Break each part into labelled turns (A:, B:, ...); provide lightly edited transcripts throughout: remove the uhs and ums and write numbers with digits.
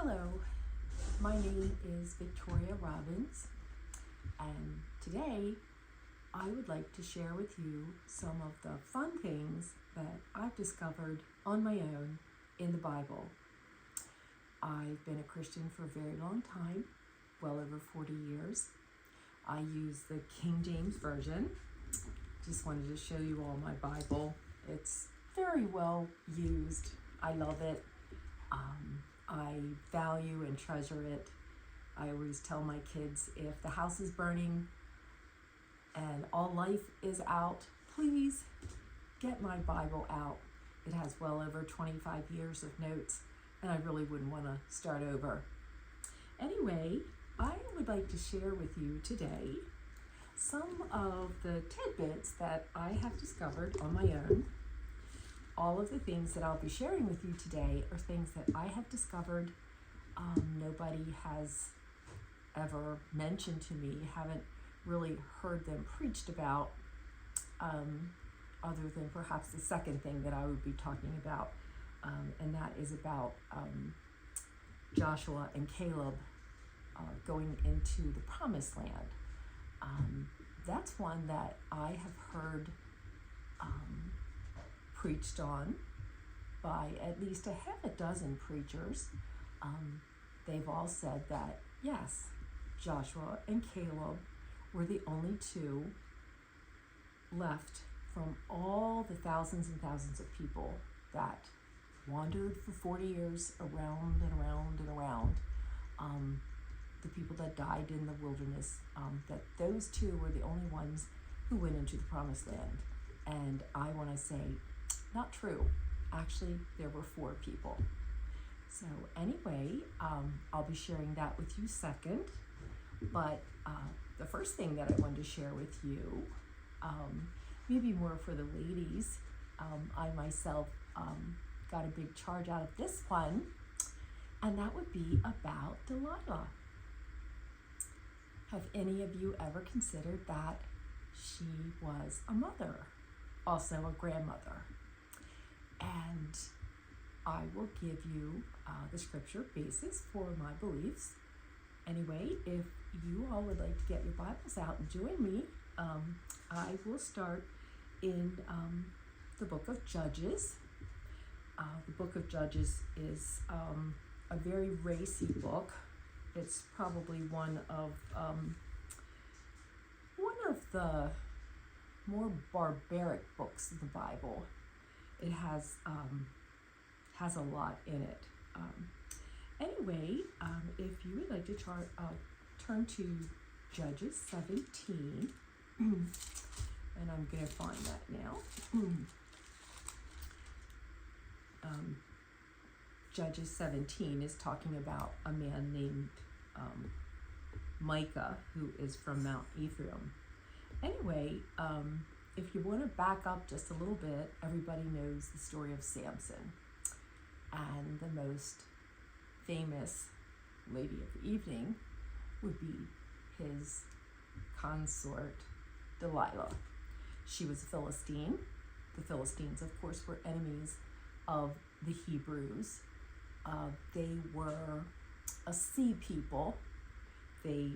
A: Hello, my name is Victoria Robbins, and today I would like to share with you some of the fun things that I've discovered on my own in the Bible. I've been a Christian for a very long time, well over 40 years. I use the King James Version. Just wanted to show you all my Bible. It's very well used. I love it. I value and treasure it. I always tell my kids, if the house is burning and all life is out, please get my Bible out. It has well over 25 years of notes, and I really wouldn't want to start over. Anyway, I would like to share with you today some of the tidbits that I have discovered on my own. All of the things that I'll be sharing with you today are things that I have discovered. Nobody has ever mentioned to me, haven't really heard them preached about, other than perhaps the second thing that I would be talking about, and that is about Joshua and Caleb going into the Promised Land. That's one that I have heard preached on by at least a half a dozen preachers. They've all said that, yes, Joshua and Caleb were the only two left from all the thousands and thousands of people that wandered for 40 years around and around and around. The people that died in the wilderness, that those two were the only ones who went into the Promised Land. And I want to say, not true. Actually, there were 4 people. So anyway, I'll be sharing that with you second. But the first thing that I wanted to share with you, maybe more for the ladies, I myself got a big charge out of this one, and that would be about Delilah. Have any of you ever considered that she was a mother, also a grandmother? And I will give you the scripture basis for my beliefs. Anyway, if you all would like to get your Bibles out and join me, I will start in the book of Judges. The book of Judges is a very racy book. It's probably one of the more barbaric books of the Bible. It has a lot in it. Anyway, if you would like to turn to Judges 17, and I'm going to find that now. Judges 17 is talking about a man named Micah, who is from Mount Ephraim. Anyway, if you want to back up just a little bit, everybody knows the story of Samson, and the most famous lady of the evening would be his consort, Delilah. She was a Philistine. The Philistines, of course, were enemies of the Hebrews. They were a sea people. They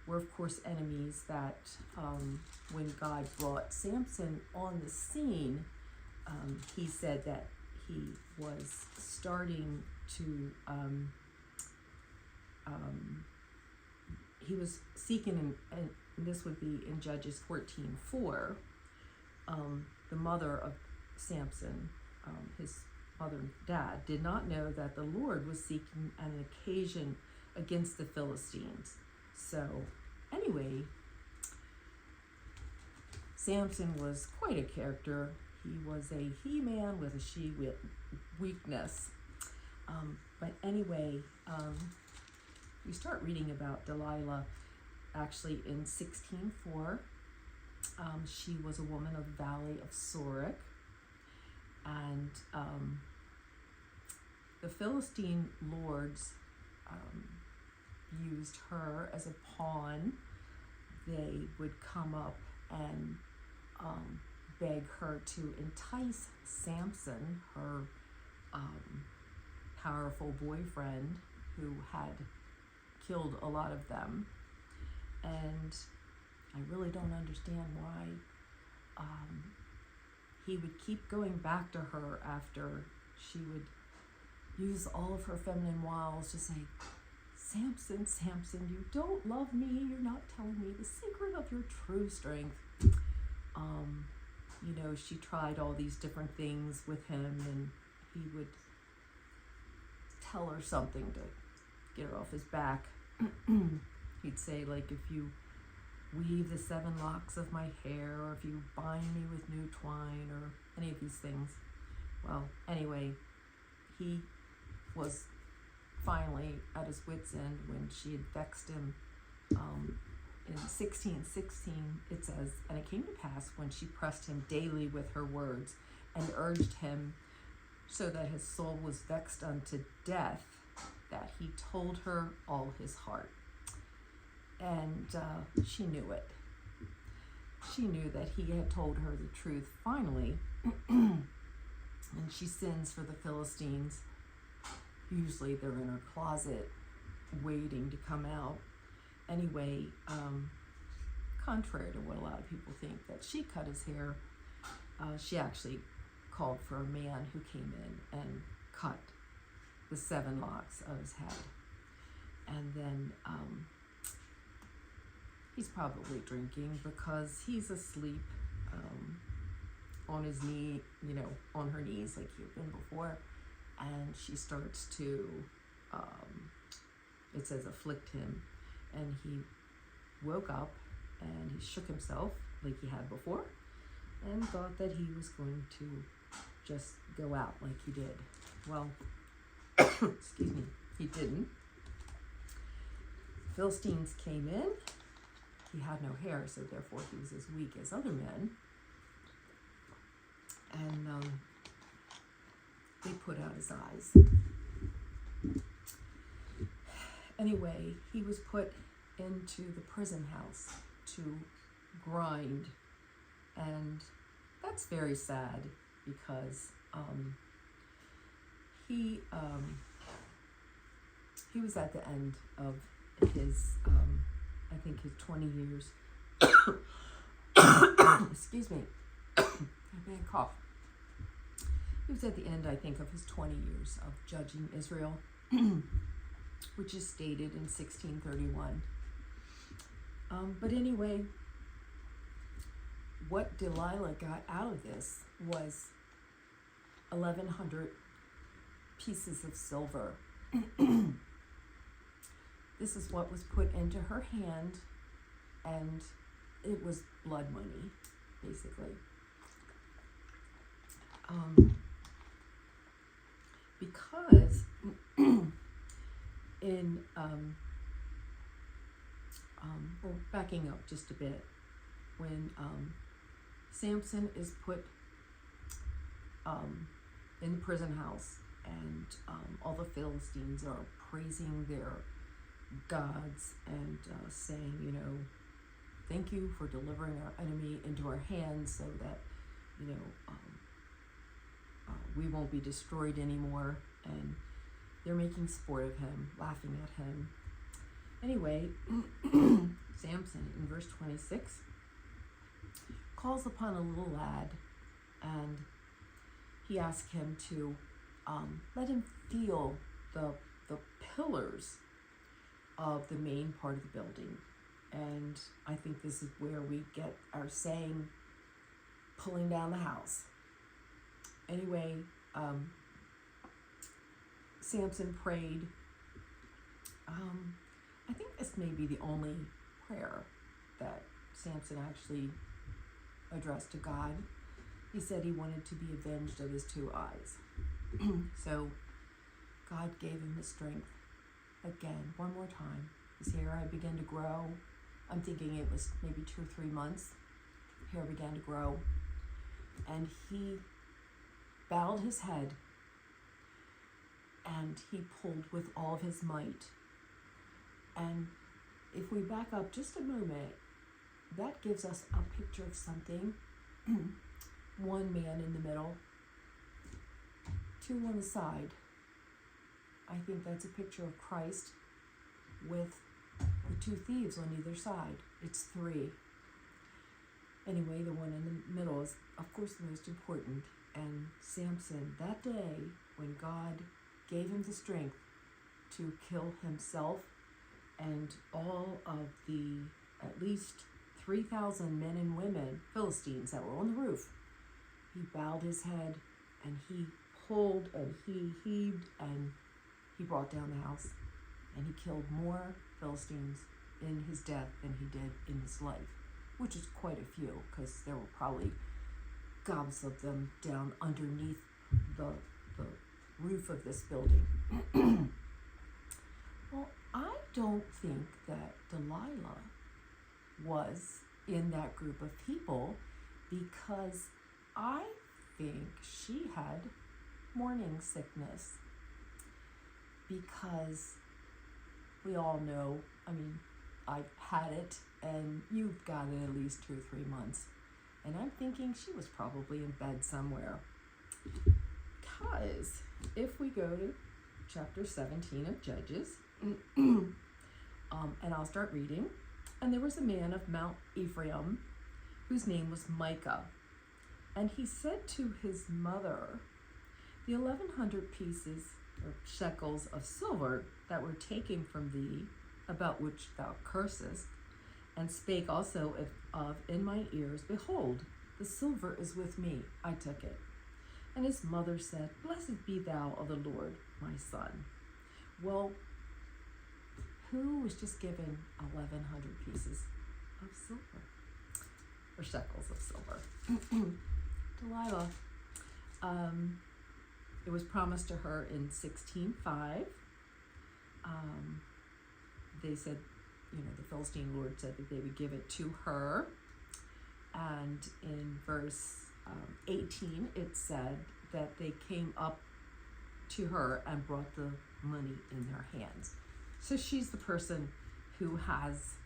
A: were, of course, enemies that when God brought Samson on the scene, he said that he was starting to, he was seeking, and this would be in Judges 14:4, the mother of Samson, his mother and dad, did not know that the Lord was seeking an occasion against the Philistines. So anyway, Samson was quite a character. He was a he-man with a she weakness. But anyway, we start reading about Delilah actually in 16:4. She was a woman of the valley of Sorek, and the Philistine lords used her as a pawn. They would come up and beg her to entice Samson, her powerful boyfriend who had killed a lot of them. And I really don't understand why he would keep going back to her after she would use all of her feminine wiles to say, Samson, Samson, you don't love me. You're not telling me the secret of your true strength. She tried all these different things with him, and he would tell her something to get her off his back. He'd say, like, if you weave the 7 locks of my hair, or if you bind me with new twine, or any of these things. Well, anyway, he was finally at his wit's end when she had vexed him. In 16:16, it says, and it came to pass when she pressed him daily with her words and urged him so that his soul was vexed unto death, that he told her all his heart. And she knew it. She knew that he had told her the truth finally. And she sins for the Philistines. Usually they're in her closet waiting to come out. Anyway, contrary to what a lot of people think, that she cut his hair, she actually called for a man who came in and cut the 7 locks of his head. And then he's probably drinking because he's asleep on his knee, on her knees like he'd been before. And she starts to, it says, afflict him. And he woke up and he shook himself like he had before and thought that he was going to just go out like he did. Well, excuse me, he didn't. Philistines came in. He had no hair, so therefore he was as weak as other men. And they put out his eyes. Anyway, he was put into the prison house to grind, and that's very sad because he was at the end of his I think his 20 years. Excuse me, I had a cough. He was at the end, I think, of his 20 years of judging Israel, which is stated in 1631. But anyway, what Delilah got out of this was 1,100 pieces of silver. This is what was put into her hand, and it was blood money, basically. Because in well, backing up just a bit, when Samson is put in the prison house, and all the Philistines are praising their gods and saying, thank you for delivering our enemy into our hands so that, we won't be destroyed anymore. And they're making sport of him, laughing at him. Anyway, Samson, in verse 26, calls upon a little lad, and he asks him to let him feel the pillars of the main part of the building. And I think this is where we get our saying, pulling down the house. Anyway, Samson prayed. I think this may be the only prayer that Samson actually addressed to God. He said he wanted to be avenged of his 2 eyes. So God gave him the strength again, one more time. His hair had begun to grow. I'm thinking it was maybe 2 or 3 months. Hair began to grow. And he bowed his head, and he pulled with all of his might. And if we back up just a moment, that gives us a picture of something. 1 man in the middle, 2 on the side, I think that's a picture of Christ with the two thieves on either side. It's three. Anyway, the one in the middle is, of course, the most important. And Samson, that day, when God gave him the strength to kill himself and all of the at least 3,000 men and women, Philistines, that were on the roof, he bowed his head and he pulled and he heaved and he brought down the house. And he killed more Philistines in his death than he did in his life, which is quite a few, because there were probably gobs of them down underneath the roof of this building. Well, I don't think that Delilah was in that group of people, because I think she had morning sickness. Because we all know, I mean, I've had it, and you've got it at least 2 or 3 months. And I'm thinking she was probably in bed somewhere. Because if we go to chapter 17 of Judges, and I'll start reading. And there was a man of Mount Ephraim whose name was Micah. And he said to his mother, the 1,100 pieces or shekels of silver that were taken from thee, about which thou cursest, and spake also of in my ears, behold, the silver is with me, I took it. And his mother said, blessed be thou of the Lord, my son. Well, who was just given 1,100 pieces of silver, or shekels of silver? Delilah. It was promised to her in 16:5. They said, the Philistine lord said that they would give it to her. And in verse 18, it said that they came up to her and brought the money in their hands. So she's the person who has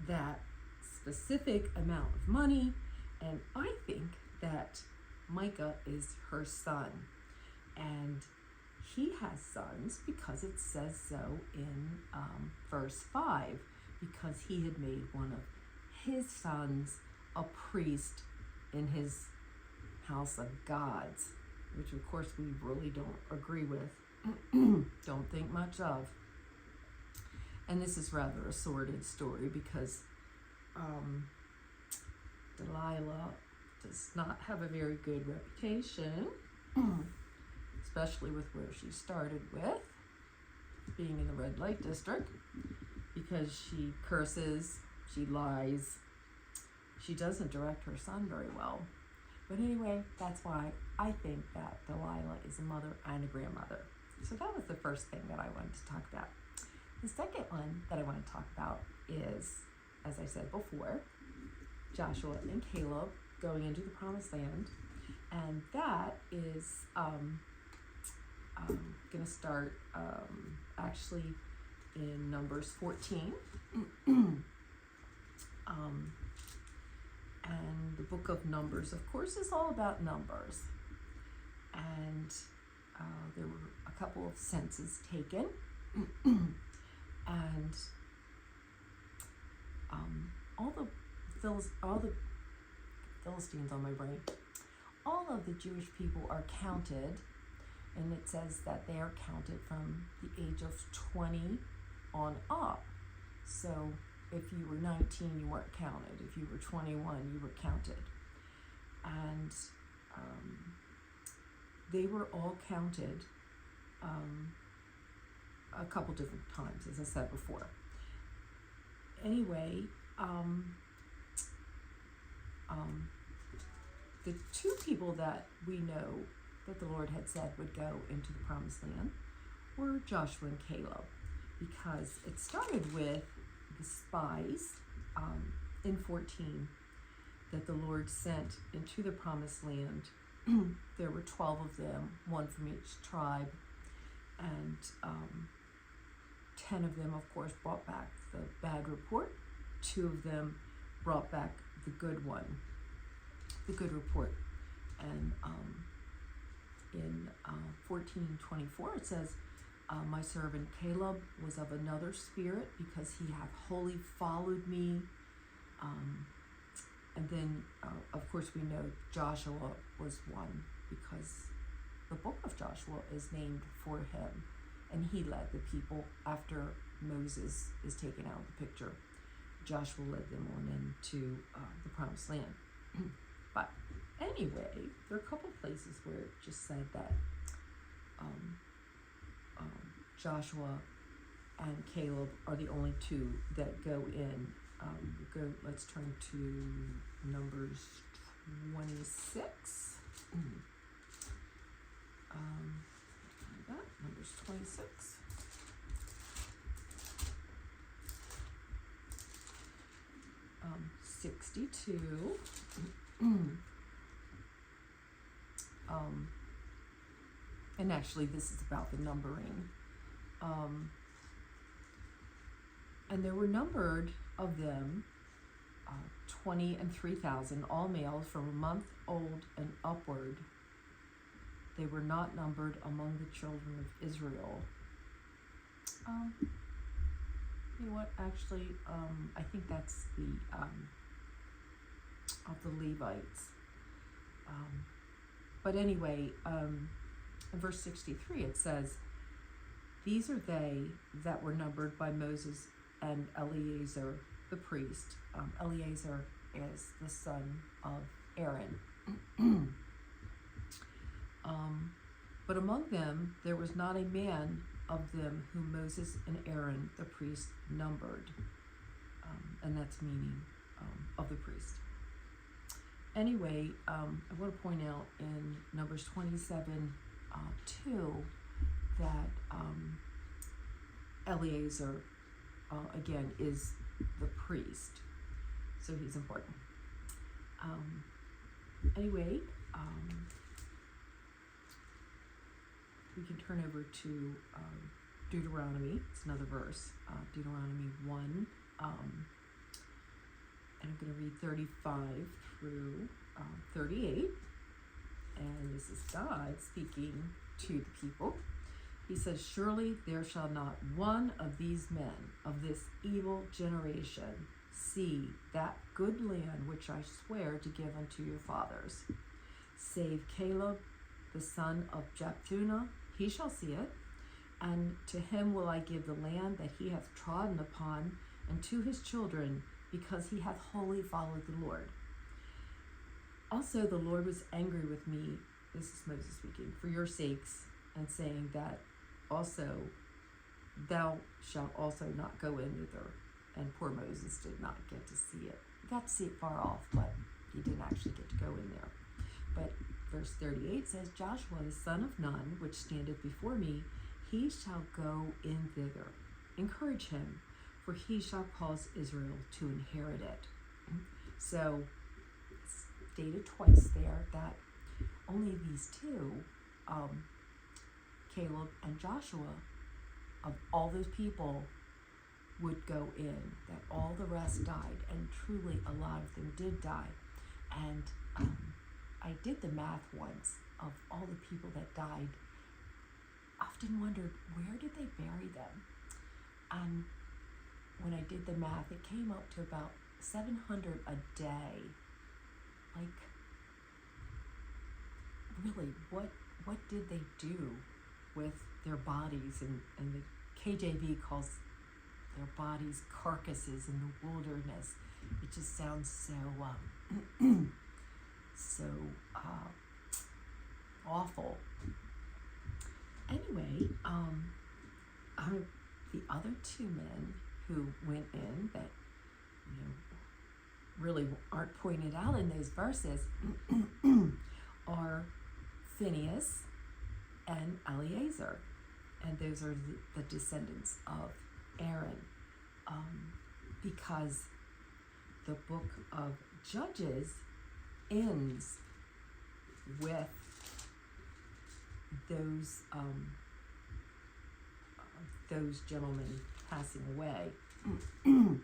A: that specific amount of money. And I think that Micah is her son. And he has sons because it says so in verse 5, because he had made one of his sons a priest in his house of gods, which of course we really don't agree with, don't think much of. And this is rather a sordid story, because Delilah does not have a very good reputation, especially with where she started with, being in the red light district, because she curses, she lies, she doesn't direct her son very well. But anyway, that's why I think that Delilah is a mother and a grandmother. So that was the first thing that I wanted to talk about. The second one that I want to talk about is, as I said before, Joshua and Caleb going into the promised land. And that is going to start actually in Numbers 14. And the book of Numbers, of course, is all about numbers. And there were a couple of census taken. And all the Philistines on my brain, all of the Jewish people are counted, and it says that they are counted from the age of 20 on up. So if you were 19, you weren't counted. If you were 21, you were counted. And they were all counted a couple different times, as I said before. Anyway, the two people that we know that the Lord had said would go into the promised land were Joshua and Caleb, because it started with the spies in 14 that the Lord sent into the promised land. There were 12 of them, one from each tribe, and 10 of them, of course, brought back the bad report. 2 of them brought back the good one, the good report. And in 14:24 it says, My servant Caleb was of another spirit, because he hath wholly followed me. And then, of course, we know Joshua was one, because the book of Joshua is named for him, and he led the people after Moses is taken out of the picture. Joshua led them on into the promised land. But anyway, there are a couple places where it just said that Joshua and Caleb are the only two that go in. Let's turn to Numbers 26. Numbers 26. Um, 62. And actually, this is about the numbering. And there were numbered of them 20 and 3,000, all males from a month old and upward. They were not numbered among the children of Israel. You know what? Actually, I think that's the of the Levites. But anyway, in verse 63 it says, "These are they that were numbered by Moses and Eleazar the priest." Eleazar is the son of Aaron. But among them there was not a man of them whom Moses and Aaron the priest numbered. And that's meaning of the priest. Anyway, I want to point out in Numbers 27, 2, that Eleazar, again, is the priest. So he's important. Anyway, we can turn over to Deuteronomy. It's another verse, Deuteronomy 1. And I'm going to read 35 through 38. And this is God speaking to the people. He says, "Surely there shall not one of these men of this evil generation see that good land which I swear to give unto your fathers, save Caleb the son of Jephunneh. He shall see it, and to him will I give the land that he hath trodden upon, and to his children, because he hath wholly followed the Lord. Also the Lord was angry with me," this is Moses speaking, "for your sakes, and saying that also thou shalt also not go in thither." And poor Moses did not get to see it. He got to see it far off, but he didn't actually get to go in there. But verse 38 says, "Joshua the son of Nun, which standeth before me, he shall go in thither. Encourage him, for he shall cause Israel to inherit it." So it's stated twice there that only these two, Caleb and Joshua, of all those people, would go in, that all the rest died, and truly a lot of them did die. And I did the math once of all the people that died. Often wondered, where did they bury them? And when I did the math, it came up to about 700 a day. Like, really, what did they do with their bodies? And the KJV calls their bodies carcasses in the wilderness. It just sounds so so awful. Anyway, the other two men who went in that really aren't pointed out in those verses are Phineas and Eleazar, and those are the descendants of Aaron, because the book of Judges ends with those gentlemen passing away. One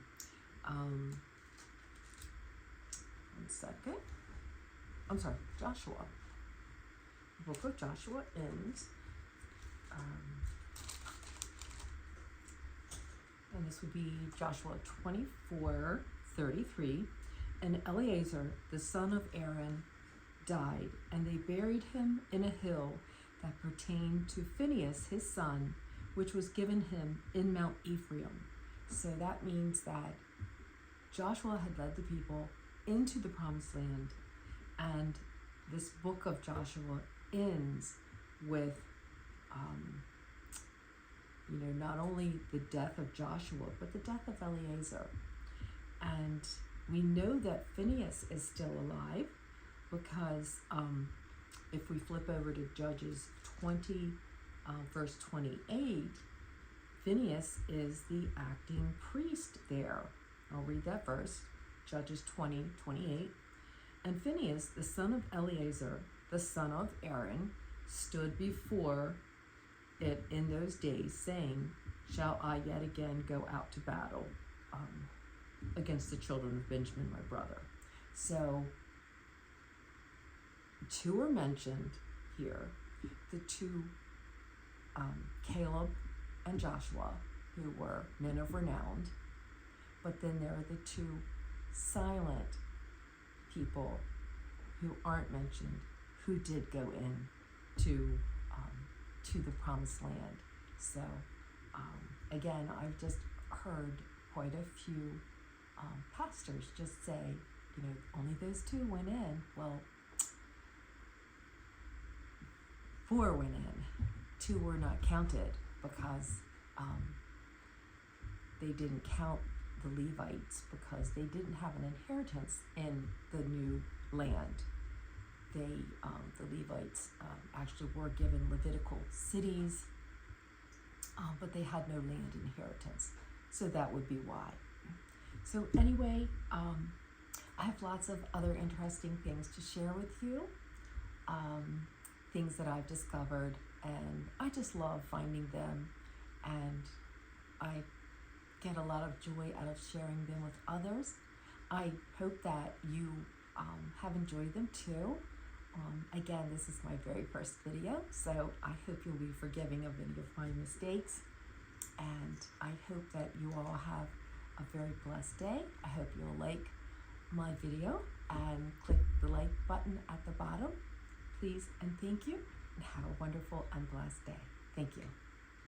A: second. I'm sorry, Joshua. The book of Joshua ends and this would be Joshua 24:33. And Eleazar, the son of Aaron, died, and they buried him in a hill that pertained to Phinehas, his son, which was given him in Mount Ephraim. So that means that Joshua had led the people into the promised land, and this book of Joshua ends with not only the death of Joshua, but the death of Eleazar. And we know that Phinehas is still alive because if we flip over to Judges 20, verse 28, Phinehas is the acting priest there. I'll read that verse, Judges 20:28. And Phinehas, the son of Eleazar, the son of Aaron, stood before it in those days, saying, "Shall I yet again go out to battle against the children of Benjamin, my brother?" So, two are mentioned here, the two, Caleb and Joshua, who were men of renown, but then there are the two silent people who aren't mentioned, who did go in to the promised land. So again, I've just heard quite a few pastors just say, only those two went in. Well, 4 went in, 2 were not counted because they didn't count the Levites because they didn't have an inheritance in the new land. The Levites actually were given Levitical cities, but they had no land inheritance. So that would be why. So anyway, I have lots of other interesting things to share with you, things that I've discovered, and I just love finding them, and I get a lot of joy out of sharing them with others. I hope that you have enjoyed them too. Again, this is my very first video, so I hope you'll be forgiving of any of my mistakes, and I hope that you all have a very blessed day. I hope you'll like my video and click the like button at the bottom. Please and thank you, and have a wonderful and blessed day. Thank you.